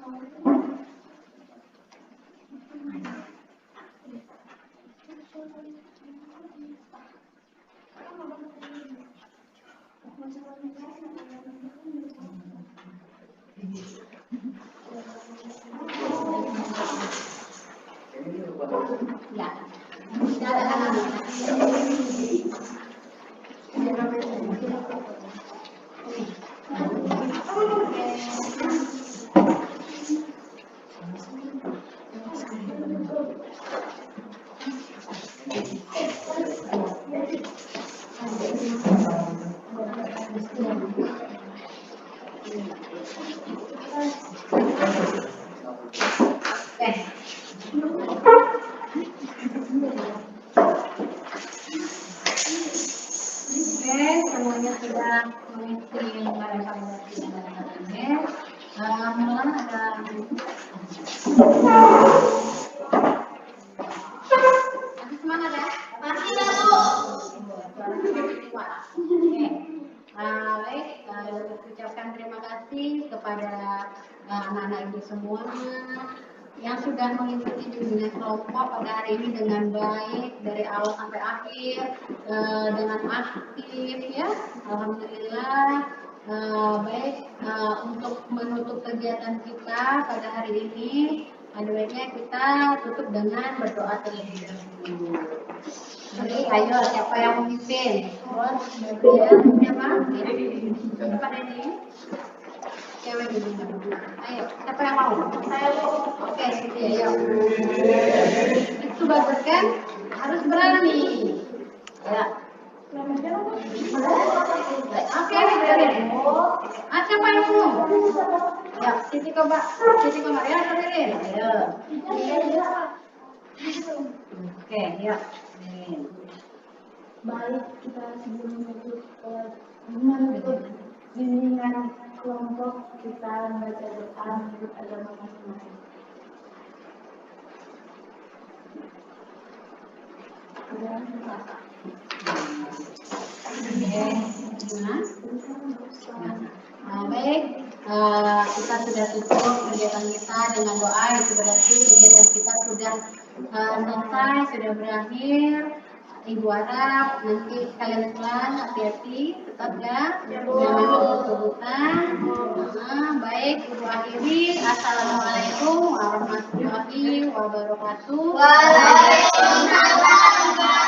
Ya, tidak ada anak-anak. Oke, semuanya sudah mengisi pada validasi yang ada tadi. Memang ada semangat ya? Pasti lah Bu. Oke. Baik, ucapkan terima kasih kepada anak-anak ibu semua yang sudah mengikuti bimbingan kelompok pada hari ini dengan baik dari awal sampai akhir dengan aktif ya. Alhamdulillah. Baik, untuk menutup kegiatan kita pada hari ini, ada baiknya kita tutup dengan berdoa terlebih dahulu. Jadi, ayo siapa yang memimpin? Ya, siapa? Siapa ini? Cewek ini. Ayo, siapa yang mau? Saya mau. Oke, ayo. Itu bagus kan? Harus berani. Ya. Oke, dengerin. Siapa yang mau? Ya, Siti coba. Siti coba ya, dengerin. Ayo. Oke, ya. Baik, kita sebelum menutup bimbingan kelompok, kita membaca doa menurut agama masing-masing. Baik, kita sudah tutup kegiatan kita dengan doa. Itu berarti kegiatan kita sudah selesai, sudah berakhir. Ibu harap nanti kalian pulang hati-hati, tetap ya, jangan kebut-kebutan. Baik, Ibu akhiri. Assalamualaikum warahmatullahi wabarakatuh. Waalaikumsalam.